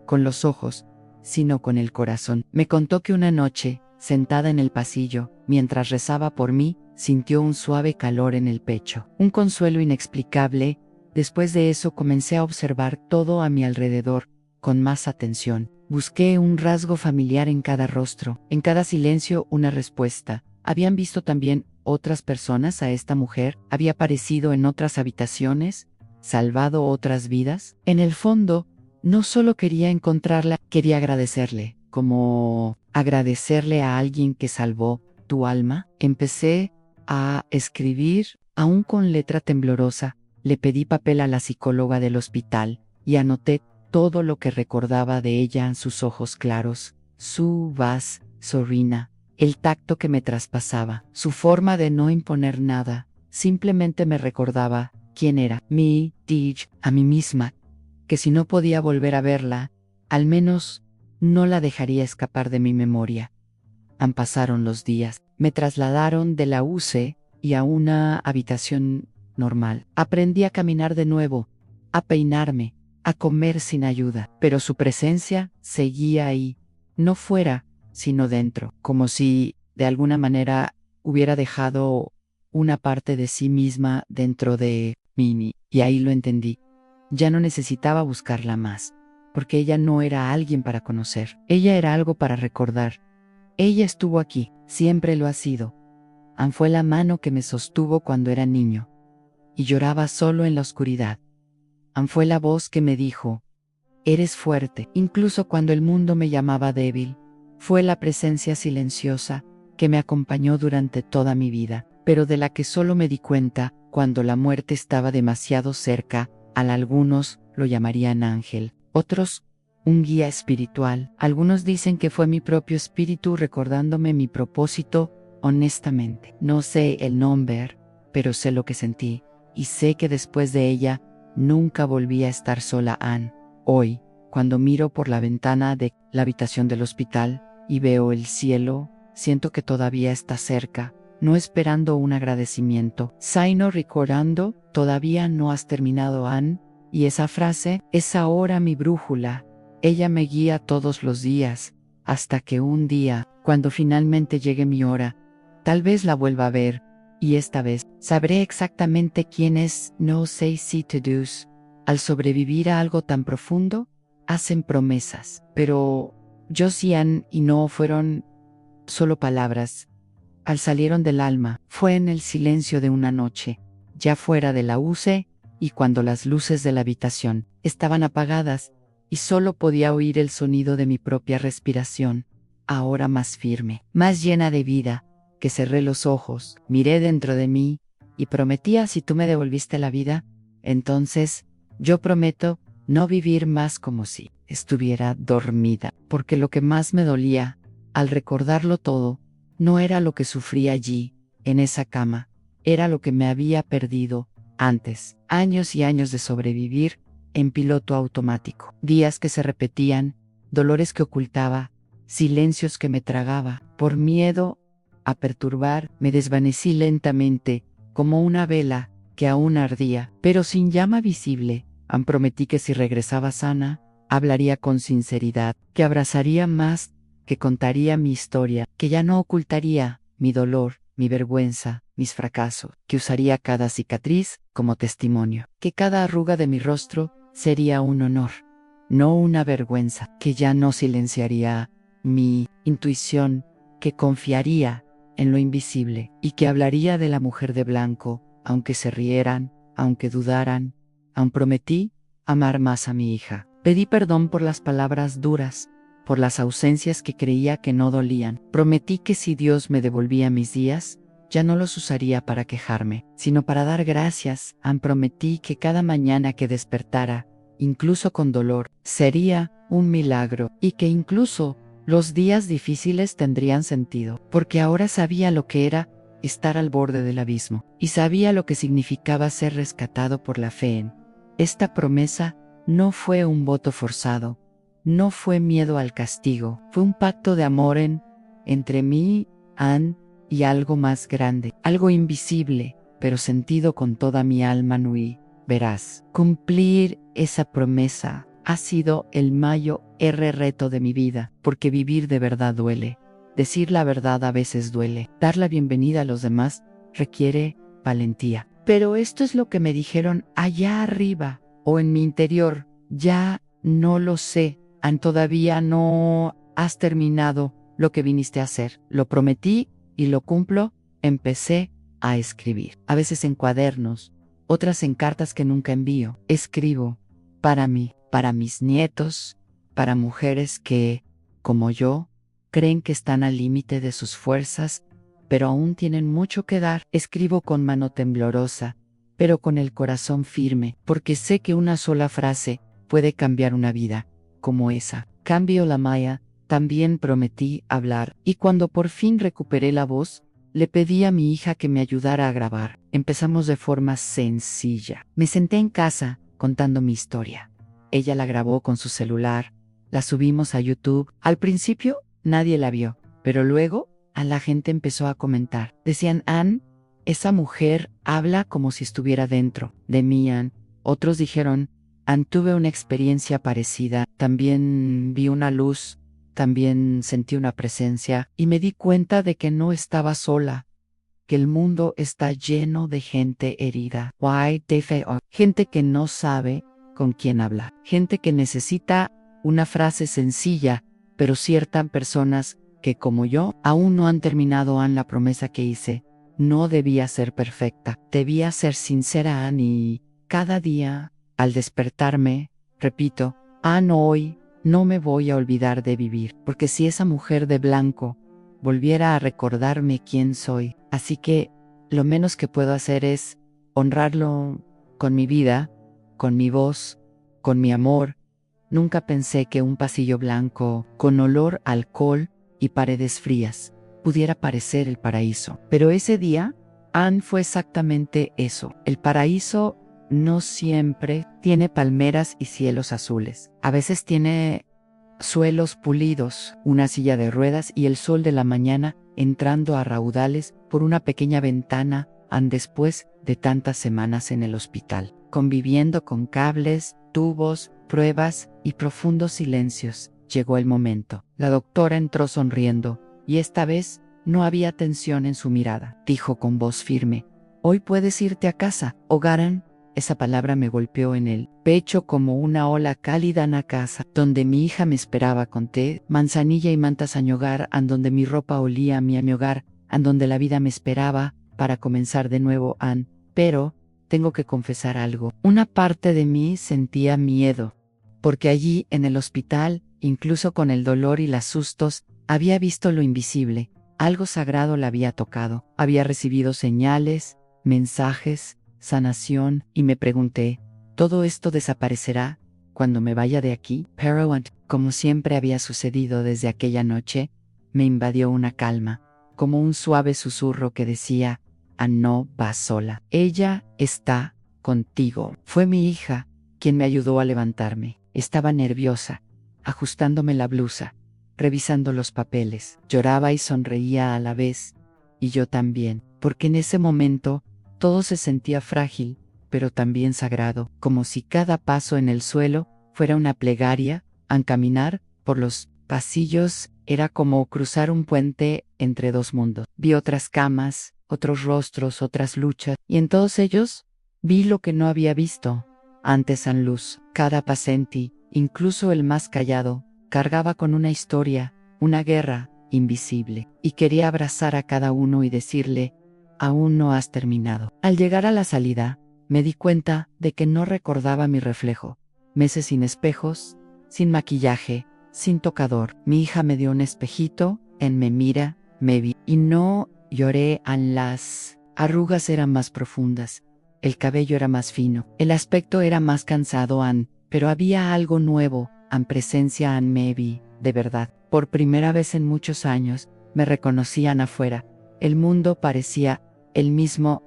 Con los ojos, sino con el corazón. Me contó que una noche, sentada en el pasillo, mientras rezaba por mí, sintió un suave calor en el pecho, un consuelo inexplicable. Después de eso comencé a observar todo a mi alrededor con más atención. Busqué un rasgo familiar en cada rostro, en cada silencio una respuesta. ¿Habían visto también otras personas a esta mujer? ¿Había aparecido en otras habitaciones? ¿Salvado otras vidas? En el fondo, no solo quería encontrarla, quería agradecerle, como agradecerle a alguien que salvó tu alma. Empecé a escribir, aún con letra temblorosa. Le pedí papel a la psicóloga del hospital y anoté todo lo que recordaba de ella en sus ojos claros, su voz serena, el tacto que me traspasaba, su forma de no imponer nada. Simplemente me recordaba quién era. Dije a mí misma que si no podía volver a verla, al menos no la dejaría escapar de mi memoria. Pasaron los días. Me trasladaron de la UCE y a una habitación normal. Aprendí a caminar de nuevo, a peinarme, a comer sin ayuda, pero su presencia seguía ahí, no fuera, sino dentro, como si, de alguna manera, hubiera dejado una parte de sí misma dentro de Minnie, y ahí lo entendí. Ya no necesitaba buscarla más, porque ella no era alguien para conocer, ella era algo para recordar. Ella estuvo aquí, siempre lo ha sido. Ann fue la mano que me sostuvo cuando era niño, y lloraba solo en la oscuridad. Ann fue la voz que me dijo, eres fuerte, incluso cuando el mundo me llamaba débil. Fue la presencia silenciosa que me acompañó durante toda mi vida, pero de la que solo me di cuenta cuando la muerte estaba demasiado cerca. Algunos lo llamarían ángel, otros un guía espiritual. Algunos dicen que fue mi propio espíritu recordándome mi propósito. Honestamente, no sé el nombre, pero sé lo que sentí, y sé que después de ella nunca volví a estar sola. Ann. Hoy, cuando miro por la ventana de la habitación del hospital y veo el cielo, siento que todavía está cerca, no esperando un agradecimiento, sino recordando, todavía no has terminado, Ann, y esa frase es ahora mi brújula. Ella me guía todos los días, hasta que un día, cuando finalmente llegue mi hora, tal vez la vuelva a ver, y esta vez sabré exactamente quién es. No sé si to-dos. Al sobrevivir a algo tan profundo, hacen promesas, pero yo sí han y no fueron solo palabras. Al salieron del alma, fue en el silencio de una noche, ya fuera de la UCE, y cuando las luces de la habitación estaban apagadas, y solo podía oír el sonido de mi propia respiración, ahora más firme, más llena de vida, que cerré los ojos, miré dentro de mí, y prometía, si tú me devolviste la vida, entonces yo prometo no vivir más como si estuviera dormida, porque lo que más me dolía, al recordarlo todo, no era lo que sufrí allí, en esa cama, era lo que me había perdido antes, años y años de sobrevivir en piloto automático, días que se repetían, dolores que ocultaba, silencios que me tragaba, por miedo a perturbar, me desvanecí lentamente, como una vela que aún ardía, pero sin llama visible. Prometí que si regresaba sana, hablaría con sinceridad, que abrazaría más, que contaría mi historia, que ya no ocultaría mi dolor, mi vergüenza, mis fracasos, que usaría cada cicatriz como testimonio, que cada arruga de mi rostro sería un honor, no una vergüenza, que ya no silenciaría mi intuición, que confiaría en lo invisible y que hablaría de la mujer de blanco, aunque se rieran, aunque dudaran. Aún prometí amar más a mi hija. Pedí perdón por las palabras duras, por las ausencias que creía que no dolían. Prometí que si Dios me devolvía mis días, ya no los usaría para quejarme, sino para dar gracias. Prometí que cada mañana que despertara, incluso con dolor, sería un milagro, y que incluso los días difíciles tendrían sentido, porque ahora sabía lo que era estar al borde del abismo, y sabía lo que significaba ser rescatado por la fe en. Esta promesa no fue un voto forzado, no fue miedo al castigo, fue un pacto de amor entre mí, Ann, y algo más grande, algo invisible, pero sentido con toda mi alma. Nui, verás, cumplir esa promesa ha sido el mayor reto de mi vida, porque vivir de verdad duele. Decir la verdad a veces duele. Dar la bienvenida a los demás requiere valentía. Pero esto es lo que me dijeron allá arriba, o en mi interior. Ya no lo sé. Todavía no has terminado lo que viniste a hacer. Lo prometí y lo cumplo. Empecé a escribir. A veces en cuadernos, otras en cartas que nunca envío. Escribo para mí, para mis nietos, para mujeres que, como yo, creen que están al límite de sus fuerzas, pero aún tienen mucho que dar. Escribo con mano temblorosa, pero con el corazón firme, porque sé que una sola frase puede cambiar una vida, como esa. Cambio la maya. También prometí hablar, y cuando por fin recuperé la voz, le pedí a mi hija que me ayudara a grabar. Empezamos de forma sencilla. Me senté en casa, contando mi historia. Ella la grabó con su celular, la subimos a YouTube. Al principio, nadie la vio, pero luego a la gente empezó a comentar. Decían, Ann, esa mujer habla como si estuviera dentro de mí, Ann. Otros dijeron, Tuve una experiencia parecida. También vi una luz, también sentí una presencia y me di cuenta de que no estaba sola, que el mundo está lleno de gente herida. Gente que no sabe con quién hablar. Gente que necesita una frase sencilla, pero ciertas personas que, como yo, aún no han terminado la promesa que hice. No debía ser perfecta, debía ser sincera y cada día, al despertarme, repito, hoy no me voy a olvidar de vivir, porque si esa mujer de blanco volviera a recordarme quién soy, así que lo menos que puedo hacer es honrarlo con mi vida, con mi voz, con mi amor. Nunca pensé que un pasillo blanco, con olor a alcohol y paredes frías, pudiera parecer el paraíso. Pero ese día, fue exactamente eso. El paraíso no siempre tiene palmeras y cielos azules. A veces tiene suelos pulidos, una silla de ruedas y el sol de la mañana entrando a raudales por una pequeña ventana, después de tantas semanas en el hospital, conviviendo con cables, tubos, pruebas y profundos silencios. Llegó el momento. La doctora entró sonriendo, y esta vez no había tensión en su mirada. Dijo con voz firme: «Hoy puedes irte a casa, Ogaran». Esa palabra me golpeó en el pecho como una ola cálida en la casa, donde mi hija me esperaba con té, manzanilla y mantas añogar, donde mi ropa olía a mi hogar, donde la vida me esperaba para comenzar de nuevo, Pero, tengo que confesar algo. Una parte de mí sentía miedo, porque allí, en el hospital, incluso con el dolor y los sustos, había visto lo invisible. Algo sagrado la había tocado. Había recibido señales, mensajes, sanación, y me pregunté, ¿todo esto desaparecerá cuando me vaya de aquí? Pero, como siempre había sucedido desde aquella noche, me invadió una calma, como un suave susurro que decía: no vas sola. Ella está contigo. Fue mi hija quien me ayudó a levantarme. Estaba nerviosa, ajustándome la blusa, revisando los papeles. Lloraba y sonreía a la vez, y yo también, porque en ese momento todo se sentía frágil, pero también sagrado, como si cada paso en el suelo fuera una plegaria. Al caminar por los pasillos era como cruzar un puente entre dos mundos. Vi otras camas, otros rostros, otras luchas, y en todos ellos vi lo que no había visto antes. En luz, cada paciente, incluso el más callado, cargaba con una historia, una guerra invisible, y quería abrazar a cada uno y decirle: aún no has terminado. Al llegar a la salida, me di cuenta de que no recordaba mi reflejo. Meses sin espejos, sin maquillaje, sin tocador. Mi hija me dio un espejito, me mira, me vi, y no lloré. Las arrugas eran más profundas, el cabello era más fino, el aspecto era más cansado, pero había algo nuevo, presencia. Me vi, de verdad. Por primera vez en muchos años, me reconocían afuera. El mundo parecía el mismo,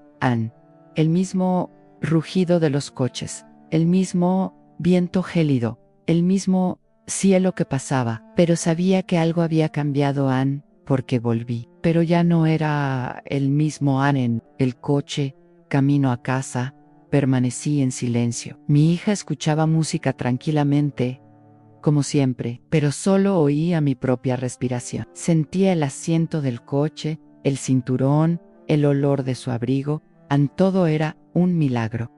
el mismo rugido de los coches, el mismo viento gélido, el mismo cielo que pasaba, pero sabía que algo había cambiado, porque volví. Pero ya no era el mismo en el coche, camino a casa, permanecí en silencio. Mi hija escuchaba música tranquilamente, como siempre, pero solo oía mi propia respiración. Sentía el asiento del coche, el cinturón, el olor de su abrigo, todo era un milagro.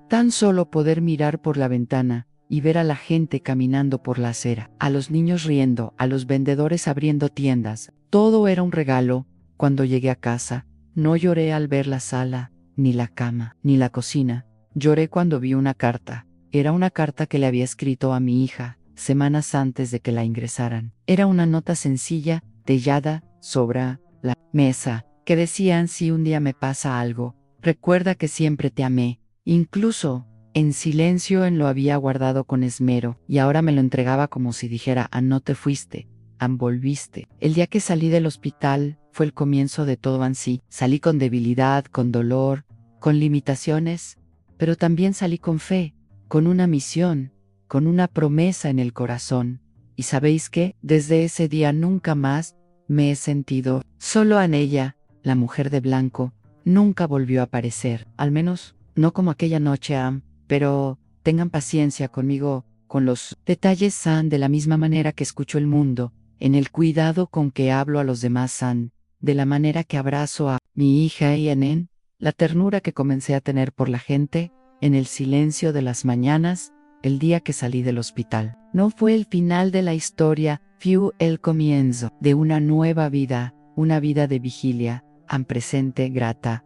Tan solo poder mirar por la ventana y ver a la gente caminando por la acera, a los niños riendo, a los vendedores abriendo tiendas, todo era un regalo. Cuando llegué a casa, no lloré al ver la sala, ni la cama, ni la cocina. Lloré cuando vi una carta. Era una carta que le había escrito a mi hija, semanas antes de que la ingresaran. Era una nota sencilla, tallada sobre la mesa, que decía: si un día me pasa algo, recuerda que siempre te amé. Incluso, en silencio, lo había guardado con esmero, y ahora me lo entregaba como si dijera: no te fuiste, volviste. El día que salí del hospital fue el comienzo de todo. Sí, salí con debilidad, con dolor, con limitaciones, pero también salí con fe, con una misión, con una promesa en el corazón. ¿Y sabéis qué? Desde ese día nunca más me he sentido solo. Ella, la mujer de blanco, nunca volvió a aparecer, al menos no como aquella noche, pero tengan paciencia conmigo, con los detalles San, de la misma manera que escucho el mundo, en el cuidado con que hablo a los demás San, de la manera que abrazo a mi hija Ianen, la ternura que comencé a tener por la gente, en el silencio de las mañanas, el día que salí del hospital. No fue el final de la historia, fue el comienzo de una nueva vida, una vida de vigilia, presente, grata,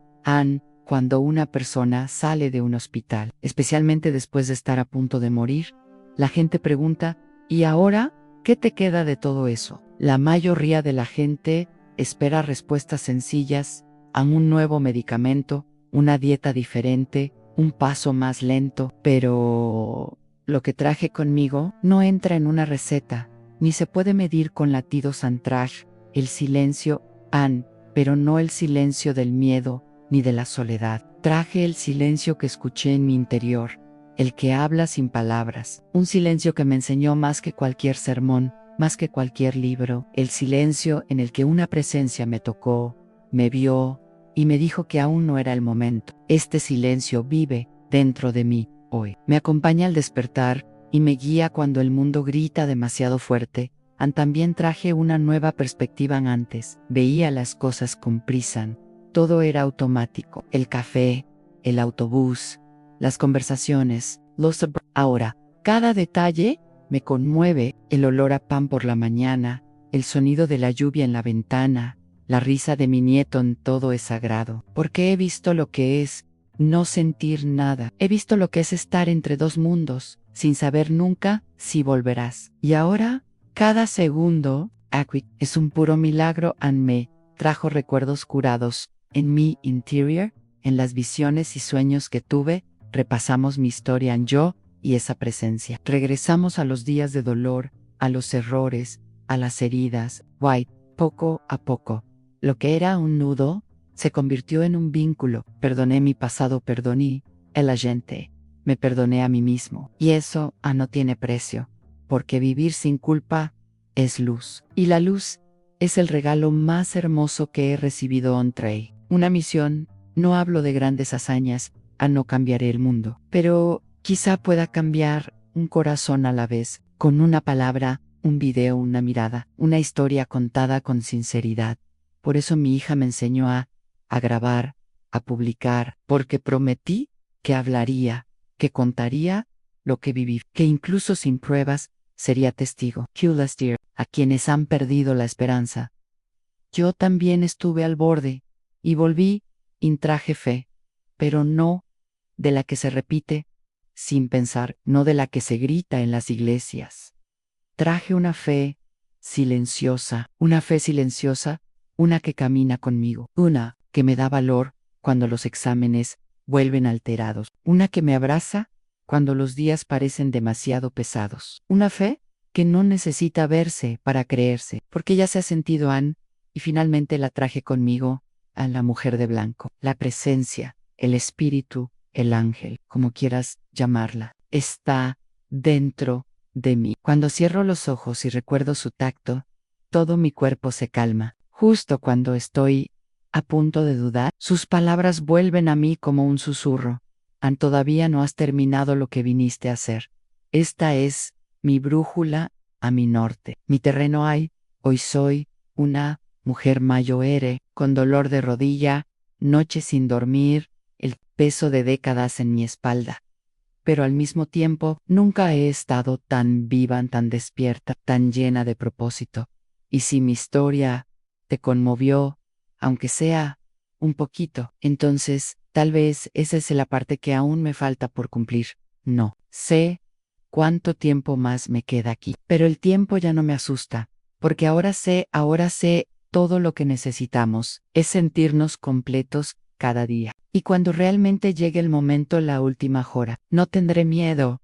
cuando una persona sale de un hospital, especialmente después de estar a punto de morir, la gente pregunta, ¿y ahora qué te queda de todo eso? La mayoría de la gente espera respuestas sencillas a un nuevo medicamento, una dieta diferente, un paso más lento, pero lo que traje conmigo no entra en una receta, ni se puede medir con latidos antrash, el silencio, pero no el silencio del miedo ni de la soledad. Traje el silencio que escuché en mi interior, el que habla sin palabras, un silencio que me enseñó más que cualquier sermón, más que cualquier libro, el silencio en el que una presencia me tocó, me vio y me dijo que aún no era el momento. Este silencio vive dentro de mí hoy. Me acompaña al despertar y me guía cuando el mundo grita demasiado fuerte. También traje una nueva perspectiva antes. Veía las cosas con prisa. Todo era automático. El café, el autobús, las conversaciones, ahora, cada detalle me conmueve, el olor a pan por la mañana, el sonido de la lluvia en la ventana, la risa de mi nieto, en todo es sagrado. Porque he visto lo que es no sentir nada. He visto lo que es estar entre dos mundos, sin saber nunca si volverás. Y ahora, cada segundo, es un puro milagro. Me trajo recuerdos curados. En mi interior, en las visiones y sueños que tuve, repasamos mi historia en yo y esa presencia. Regresamos a los días de dolor, a los errores, a las heridas. Poco a poco. Lo que era un nudo se convirtió en un vínculo. Perdoné mi pasado, perdoné a la gente, me perdoné a mí mismo. Y eso no tiene precio, porque vivir sin culpa es luz. Y la luz es el regalo más hermoso que he recibido entre una misión. No hablo de grandes hazañas, no cambiaré el mundo, pero quizá pueda cambiar un corazón a la vez, con una palabra, un video, una mirada, una historia contada con sinceridad. Por eso mi hija me enseñó a grabar, a publicar, porque prometí que hablaría, que contaría lo que viví, que incluso sin pruebas sería testigo. A quienes han perdido la esperanza. Yo también estuve al borde, y volví, y traje fe, pero no de la que se repite sin pensar, no de la que se grita en las iglesias. Traje una fe silenciosa, una que camina conmigo, una que me da valor cuando los exámenes vuelven alterados, una que me abraza cuando los días parecen demasiado pesados, una fe que no necesita verse para creerse, porque ya se ha sentido y finalmente la traje conmigo, a la mujer de blanco, la presencia, el espíritu, el ángel, como quieras llamarla, está dentro de mí. Cuando cierro los ojos y recuerdo su tacto, todo mi cuerpo se calma. Justo cuando estoy a punto de dudar, sus palabras vuelven a mí como un susurro. Todavía no has terminado lo que viniste a hacer. Esta es mi brújula a mi norte. Mi terreno hoy soy una mujer mayor, con dolor de rodilla, noches sin dormir, el peso de décadas en mi espalda. Pero al mismo tiempo, nunca he estado tan viva, tan despierta, tan llena de propósito. Y si mi historia te conmovió, aunque sea un poquito, entonces, tal vez esa es la parte que aún me falta por cumplir. No sé cuánto tiempo más me queda aquí, pero el tiempo ya no me asusta, porque ahora sé todo lo que necesitamos, es sentirnos completos cada día. Y cuando realmente llegue el momento, la última hora, no tendré miedo,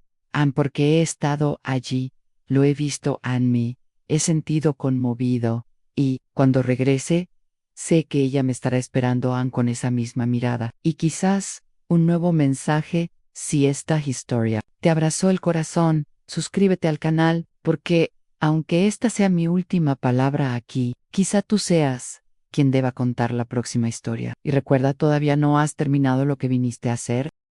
porque he estado allí, lo he visto en mí, he sentido conmovido, y cuando regrese, sé que ella me estará esperando con esa misma mirada, y quizás un nuevo mensaje, si esta historia te abrazó el corazón. Suscríbete al canal, porque, aunque esta sea mi última palabra aquí, quizá tú seas quien deba contar la próxima historia. Y recuerda, todavía no has terminado lo que viniste a hacer.